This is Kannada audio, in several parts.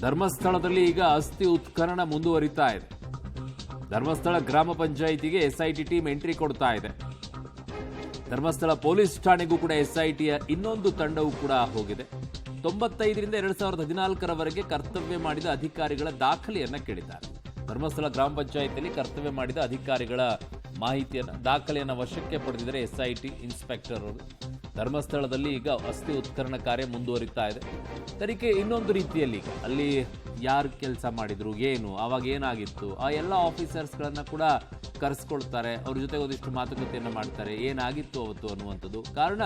ಧರ್ಮಸ್ಥಳದಲ್ಲಿ ಈಗ ಅಸ್ಥಿ ಉತ್ಖನನ ಮುಂದುವರಿತಾ ಇದೆ. ಧರ್ಮಸ್ಥಳ ಗ್ರಾಮ ಪಂಚಾಯಿತಿಗೆ ಎಸ್ಐಟಿ ಟೀಮ್ ಎಂಟ್ರಿ ಕೊಡ್ತಾ ಇದೆ. ಧರ್ಮಸ್ಥಳ ಪೊಲೀಸ್ ಠಾಣೆಗೂ ಕೂಡ ಎಸ್ಐಟಿಯ ಇನ್ನೊಂದು ತಂಡವೂ ಕೂಡ ಹೋಗಿದೆ. 95ರಿಂದ 2014ರವರೆಗೆ ಕರ್ತವ್ಯ ಮಾಡಿದ ಅಧಿಕಾರಿಗಳ ದಾಖಲೆಯನ್ನ ಕೇಳಿದ್ದಾರೆ. ಧರ್ಮಸ್ಥಳ ಗ್ರಾಮ ಪಂಚಾಯಿತಿಯಲ್ಲಿ ಕರ್ತವ್ಯ ಮಾಡಿದ ಅಧಿಕಾರಿಗಳ ಮಾಹಿತಿಯನ್ನ ದಾಖಲೆಯನ್ನ ವಶಕ್ಕೆ ಪಡೆದಿದ್ದಾರೆ ಎಸ್ಐಟಿ ಇನ್ಸ್ಪೆಕ್ಟರ್ ಅವರು. ಧರ್ಮಸ್ಥಳದಲ್ಲಿ ಈಗ ಅಸ್ಥಿ ಉತ್ಖನನ ಕಾರ್ಯ ಮುಂದುವರಿತಾ ಇದೆ. ತನಿಖೆ ಇನ್ನೊಂದು ರೀತಿಯಲ್ಲಿ ಅಲ್ಲಿ ಯಾರು ಕೆಲಸ ಮಾಡಿದ್ರು, ಏನು ಆವಾಗ ಏನಾಗಿತ್ತು, ಆ ಎಲ್ಲ ಆಫೀಸರ್ಸ್ಗಳನ್ನ ಕೂಡ ಕರೆಸ್ಕೊಳ್ತಾರೆ. ಅವ್ರ ಜೊತೆ ಒಂದಿಷ್ಟು ಮಾತುಕತೆಯನ್ನು ಮಾಡ್ತಾರೆ, ಏನಾಗಿತ್ತು ಅವತ್ತು ಅನ್ನುವಂಥದ್ದು. ಕಾರಣ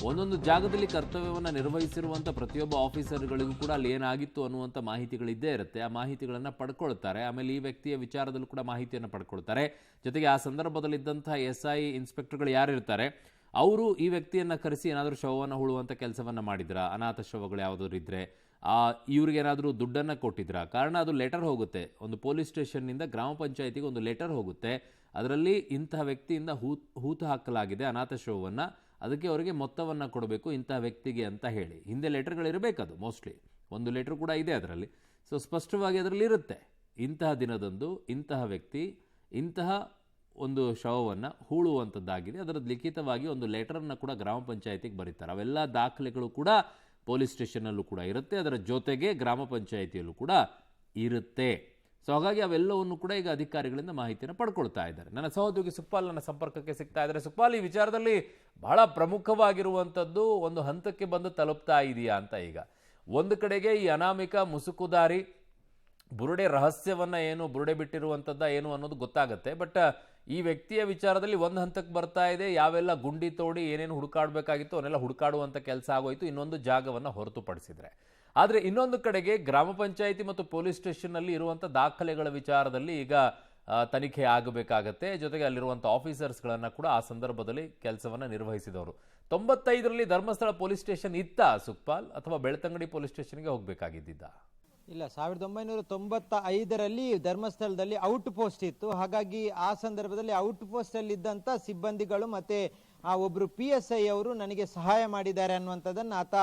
ಒಂದೊಂದು ಜಾಗದಲ್ಲಿ ಕರ್ತವ್ಯವನ್ನು ನಿರ್ವಹಿಸಿರುವಂಥ ಪ್ರತಿಯೊಬ್ಬ ಆಫೀಸರ್ಗಳಿಗೂ ಕೂಡ ಅಲ್ಲಿ ಏನಾಗಿತ್ತು ಅನ್ನುವಂಥ ಮಾಹಿತಿಗಳಿದ್ದೇ ಇರುತ್ತೆ. ಆ ಮಾಹಿತಿಗಳನ್ನು ಪಡ್ಕೊಳ್ತಾರೆ. ಆಮೇಲೆ ಈ ವ್ಯಕ್ತಿಯ ವಿಚಾರದಲ್ಲೂ ಕೂಡ ಮಾಹಿತಿಯನ್ನು ಪಡ್ಕೊಳ್ತಾರೆ. ಜೊತೆಗೆ ಆ ಸಂದರ್ಭದಲ್ಲಿದ್ದಂತಹ SI ಇನ್ಸ್ಪೆಕ್ಟರ್ಗಳು ಯಾರಿರ್ತಾರೆ ಅವರು ಈ ವ್ಯಕ್ತಿಯನ್ನು ಕರೆಸಿ ಏನಾದರೂ ಶವವನ್ನು ಹೂಳುವಂಥ ಕೆಲಸವನ್ನು ಮಾಡಿದ್ರ, ಅನಾಥ ಶವಗಳು ಯಾವುದಾದ್ರು ಇದ್ದರೆ ಇವ್ರಿಗೇನಾದರೂ ದುಡ್ಡನ್ನು ಕೊಟ್ಟಿದ್ರ. ಕಾರಣ ಅದು ಲೆಟರ್ ಹೋಗುತ್ತೆ, ಒಂದು ಪೊಲೀಸ್ ಸ್ಟೇಷನ್ನಿಂದ ಗ್ರಾಮ ಪಂಚಾಯಿತಿಗೆ ಒಂದು ಲೆಟರ್ ಹೋಗುತ್ತೆ. ಅದರಲ್ಲಿ ಇಂತಹ ವ್ಯಕ್ತಿಯಿಂದ ಹೂತು ಹಾಕಲಾಗಿದೆ ಅನಾಥ ಶವವನ್ನು, ಅದಕ್ಕೆ ಅವರಿಗೆ ಮೊತ್ತವನ್ನು ಕೊಡಬೇಕು ಇಂತಹ ವ್ಯಕ್ತಿಗೆ ಅಂತ ಹೇಳಿ. ಹಿಂದೆ ಲೆಟರ್ಗಳಿರಬೇಕದು, ಮೋಸ್ಟ್ಲಿ ಒಂದು ಲೆಟರ್ ಕೂಡ ಇದೆ ಅದರಲ್ಲಿ. ಸೊ ಸ್ಪಷ್ಟವಾಗಿ ಅದರಲ್ಲಿ ಇರುತ್ತೆ, ಇಂತಹ ದಿನದಂದು ಇಂತಹ ವ್ಯಕ್ತಿ ಇಂತಹ ಒಂದು ಶವವನ್ನು ಹೂಳುವಂಥದ್ದಾಗಿದೆ. ಅದರದ್ದು ಲಿಖಿತವಾಗಿ ಒಂದು ಲೆಟರನ್ನು ಕೂಡ ಗ್ರಾಮ ಪಂಚಾಯಿತಿಗೆ ಬರೀತಾರೆ. ಅವೆಲ್ಲ ದಾಖಲೆಗಳು ಕೂಡ ಪೊಲೀಸ್ ಸ್ಟೇಷನ್ನಲ್ಲೂ ಕೂಡ ಇರುತ್ತೆ, ಅದರ ಜೊತೆಗೆ ಗ್ರಾಮ ಪಂಚಾಯಿತಿಯಲ್ಲೂ ಕೂಡ ಇರುತ್ತೆ. ಸೊ ಹಾಗಾಗಿ ಅವೆಲ್ಲವನ್ನು ಕೂಡ ಈಗ ಅಧಿಕಾರಿಗಳಿಂದ ಮಾಹಿತಿಯನ್ನು ಪಡ್ಕೊಳ್ತಾ ಇದ್ದಾರೆ. ನನ್ನ ಸಹೋದ್ಯೋಗಿ ಸುಕ್ಪಾಲ್ ನನ್ನ ಸಂಪರ್ಕಕ್ಕೆ ಸಿಗ್ತಾ ಇದ್ದಾರೆ. ಸುಕ್ಪಾಲ್, ಈ ವಿಚಾರದಲ್ಲಿ ಬಹಳ ಪ್ರಮುಖವಾಗಿರುವಂಥದ್ದು ಒಂದು ಹಂತಕ್ಕೆ ಬಂದು ತಲುಪ್ತಾ ಇದೆಯಾ ಅಂತ. ಈಗ ಒಂದು ಕಡೆಗೆ ಈ ಅನಾಮಿಕ ಮುಸುಕುದಾರಿ ಬುರುಡೆ ರಹಸ್ಯವನ್ನ ಏನು ಬುರುಡೆ ಬಿಟ್ಟಿರುವಂಥದ್ದ ಏನು ಅನ್ನೋದು ಗೊತ್ತಾಗುತ್ತೆ. ಬಟ್ ಈ ವ್ಯಕ್ತಿಯ ವಿಚಾರದಲ್ಲಿ ಒಂದು ಹಂತಕ್ಕೆ ಬರ್ತಾ ಇದೆ. ಯಾವೆಲ್ಲ ಗುಂಡಿ ತೋಡಿ ಏನೇನು ಹುಡುಕಾಡಬೇಕಾಗಿತ್ತು ಅವನ್ನೆಲ್ಲ ಹುಡುಕಾಡುವಂಥ ಕೆಲಸ ಆಗೋಯ್ತು, ಇನ್ನೊಂದು ಜಾಗವನ್ನು ಹೊರತುಪಡಿಸಿದ್ರೆ. ಆದರೆ ಇನ್ನೊಂದು ಕಡೆಗೆ ಗ್ರಾಮ ಪಂಚಾಯಿತಿ ಮತ್ತು ಪೊಲೀಸ್ ಸ್ಟೇಷನ್ನಲ್ಲಿ ಇರುವಂಥ ದಾಖಲೆಗಳ ವಿಚಾರದಲ್ಲಿ ಈಗ ತನಿಖೆ ಆಗಬೇಕಾಗತ್ತೆ. ಜೊತೆಗೆ ಅಲ್ಲಿರುವಂಥ ಆಫೀಸರ್ಸ್ಗಳನ್ನು ಕೂಡ ಆ ಸಂದರ್ಭದಲ್ಲಿ ಕೆಲಸವನ್ನು ನಿರ್ವಹಿಸಿದವರು. 95ರಲ್ಲಿ ಧರ್ಮಸ್ಥಳ ಪೊಲೀಸ್ ಸ್ಟೇಷನ್ ಇತ್ತಾ ಸುಕ್ಪಾಲ್, ಅಥವಾ ಬೆಳ್ತಂಗಡಿ ಪೊಲೀಸ್ ಸ್ಟೇಷನ್ಗೆ ಹೋಗಬೇಕಾಗಿದ್ದ? ಇಲ್ಲ, 1995ರಲ್ಲಿ ಧರ್ಮಸ್ಥಳದಲ್ಲಿ ಔಟ್ ಪೋಸ್ಟ್ ಇತ್ತು. ಹಾಗಾಗಿ ಆ ಸಂದರ್ಭದಲ್ಲಿ ಔಟ್ ಪೋಸ್ಟ್ ಅಲ್ಲಿ ಇದ್ದಂತ ಸಿಬ್ಬಂದಿಗಳು ಮತ್ತೆ ಆ ಒಬ್ರು PSI ಅವರು ನನಗೆ ಸಹಾಯ ಮಾಡಿದ್ದಾರೆ ಅನ್ನುವಂಥದ್ದನ್ನು ಆತ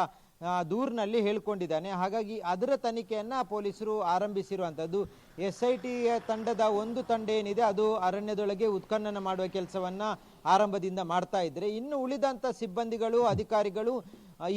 ದೂರಿನಲ್ಲಿ ಹೇಳ್ಕೊಂಡಿದ್ದಾನೆ. ಹಾಗಾಗಿ ಅದರ ತನಿಖೆಯನ್ನ ಪೊಲೀಸರು ಆರಂಭಿಸಿರುವಂಥದ್ದು. SIT ತಂಡದ ಒಂದು ತಂಡ ಏನಿದೆ ಅದು ಅರಣ್ಯದೊಳಗೆ ಉತ್ಖನನ ಮಾಡುವ ಕೆಲಸವನ್ನ ಆರಂಭದಿಂದ ಮಾಡ್ತಾ ಇದ್ರೆ, ಇನ್ನು ಉಳಿದಂತ ಸಿಬ್ಬಂದಿಗಳು ಅಧಿಕಾರಿಗಳು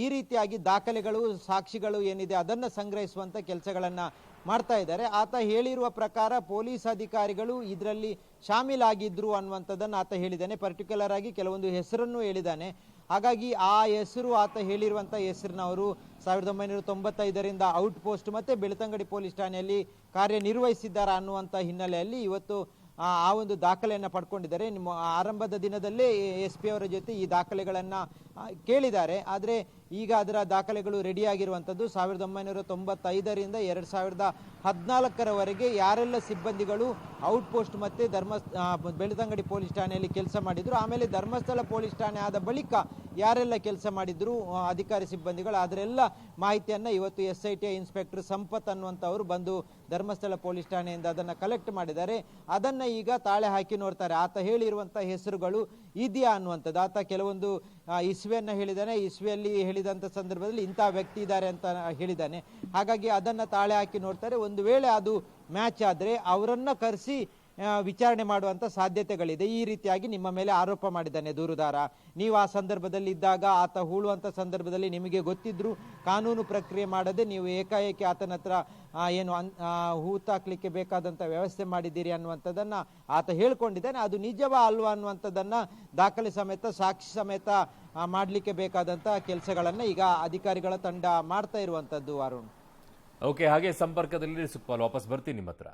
ಈ ರೀತಿಯಾಗಿ ದಾಖಲೆಗಳು ಸಾಕ್ಷಿಗಳು ಏನಿದೆ ಅದನ್ನು ಸಂಗ್ರಹಿಸುವಂತ ಕೆಲಸಗಳನ್ನ ಮಾಡ್ತಾ ಇದ್ದಾರೆ. ಆತ ಹೇಳಿರುವ ಪ್ರಕಾರ ಪೊಲೀಸ್ ಅಧಿಕಾರಿಗಳು ಇದರಲ್ಲಿ ಶಾಮೀಲಾಗಿದ್ರು ಅನ್ನುವಂಥದ್ದನ್ನು ಆತ ಹೇಳಿದ್ದಾನೆ. ಪರ್ಟಿಕ್ಯುಲರ್ ಆಗಿ ಕೆಲವೊಂದು ಹೆಸರನ್ನು ಹೇಳಿದ್ದಾನೆ. ಹಾಗಾಗಿ ಆ ಹೆಸರು ಆತ ಹೇಳಿರುವಂಥ ಹೆಸರಿನವರು 1995ರಿಂದ ಔಟ್ ಪೋಸ್ಟ್ ಮತ್ತೆ ಬೆಳ್ತಂಗಡಿ ಪೊಲೀಸ್ ಠಾಣೆಯಲ್ಲಿ ಕಾರ್ಯನಿರ್ವಹಿಸಿದ್ದಾರೆ ಅನ್ನುವಂಥ ಹಿನ್ನೆಲೆಯಲ್ಲಿ ಇವತ್ತು ಆ ಒಂದು ದಾಖಲೆಯನ್ನು ಪಡ್ಕೊಂಡಿದ್ದಾರೆ. ನಿಮ್ಮ ಆರಂಭದ ದಿನದಲ್ಲೇ SP ಅವರ ಜೊತೆ ಈ ದಾಖಲೆಗಳನ್ನು ಕೇಳಿದ್ದಾರೆ. ಆದರೆ ಈಗ ಅದರ ದಾಖಲೆಗಳು ರೆಡಿಯಾಗಿರುವಂಥದ್ದು 1995ರಿಂದ 2014ರವರೆಗೆ ಯಾರೆಲ್ಲ ಸಿಬ್ಬಂದಿಗಳು ಔಟ್ ಪೋಸ್ಟ್ ಮತ್ತು ಬೆಳ್ತಂಗಡಿ ಪೊಲೀಸ್ ಠಾಣೆಯಲ್ಲಿ ಕೆಲಸ ಮಾಡಿದ್ರು, ಆಮೇಲೆ ಧರ್ಮಸ್ಥಳ ಪೊಲೀಸ್ ಠಾಣೆ ಆದ ಬಳಿಕ ಯಾರೆಲ್ಲ ಕೆಲಸ ಮಾಡಿದ್ರು ಅಧಿಕಾರಿ ಸಿಬ್ಬಂದಿಗಳು, ಅದರೆಲ್ಲ ಮಾಹಿತಿಯನ್ನು ಇವತ್ತು SIT ಇನ್ಸ್ಪೆಕ್ಟರ್ ಸಂಪತ್ ಅನ್ನುವಂಥವ್ರು ಬಂದು ಧರ್ಮಸ್ಥಳ ಪೊಲೀಸ್ ಠಾಣೆಯಿಂದ ಅದನ್ನು ಕಲೆಕ್ಟ್ ಮಾಡಿದ್ದಾರೆ. ಅದನ್ನು ಈಗ ತಾಳೆ ಹಾಕಿ ನೋಡ್ತಾರೆ. ಆತ ಹೇಳಿರುವಂಥ ಹೆಸರುಗಳು ಇದೆಯಾ ಅನ್ನುವಂಥದ್ದು. ಆತ ಕೆಲವೊಂದು ಇಸ್ವಿಯನ್ನು ಹೇಳಿದ್ದಾನೆ, ಇಸ್ವಿಯಲ್ಲಿ ಹೇಳಿದಂಥ ಸಂದರ್ಭದಲ್ಲಿ ಇಂಥ ವ್ಯಕ್ತಿ ಇದ್ದಾರೆ ಅಂತ ಹೇಳಿದ್ದಾನೆ. ಹಾಗಾಗಿ ಅದನ್ನು ತಾಳೆ ಹಾಕಿ ನೋಡ್ತಾರೆ. ಒಂದು ವೇಳೆ ಅದು ಮ್ಯಾಚ್ ಆದರೆ ಅವರನ್ನು ಕರೆಸಿ ವಿಚಾರಣೆ ಮಾಡುವಂಥ ಸಾಧ್ಯತೆಗಳಿದೆ. ಈ ರೀತಿಯಾಗಿ ನಿಮ್ಮ ಮೇಲೆ ಆರೋಪ ಮಾಡಿದ್ದಾನೆ ದೂರುದಾರ. ನೀವು ಆ ಸಂದರ್ಭದಲ್ಲಿ ಇದ್ದಾಗ ಆತ ಹೂಳುವಂಥ ಸಂದರ್ಭದಲ್ಲಿ ನಿಮಗೆ ಗೊತ್ತಿದ್ರು, ಕಾನೂನು ಪ್ರಕ್ರಿಯೆ ಮಾಡದೆ ನೀವು ಏಕಾಏಕಿ ಆತನ ಹತ್ರ ಏನು ಹೂತಾಕ್ಲಿಕ್ಕೆ ಬೇಕಾದಂಥ ವ್ಯವಸ್ಥೆ ಮಾಡಿದ್ದೀರಿ ಅನ್ನುವಂಥದ್ದನ್ನು ಆತ ಹೇಳ್ಕೊಂಡಿದ್ದಾನೆ. ಅದು ನಿಜವಾ ಅಲ್ವಾ ಅನ್ನುವಂಥದ್ದನ್ನು ದಾಖಲೆ ಸಮೇತ ಸಾಕ್ಷಿ ಸಮೇತ ಮಾಡಲಿಕ್ಕೆ ಬೇಕಾದಂಥ ಕೆಲಸಗಳನ್ನು ಈಗ ಅಧಿಕಾರಿಗಳ ತಂಡ ಮಾಡ್ತಾ ಇರುವಂಥದ್ದು. ಅರುಣ್, ಓಕೆ, ಹಾಗೆ ಸಂಪರ್ಕದಲ್ಲಿ ಸುಕ್ಪಾಲ್, ವಾಪಸ್ ಬರ್ತೀನಿ ನಿಮ್ಮ ಹತ್ರ.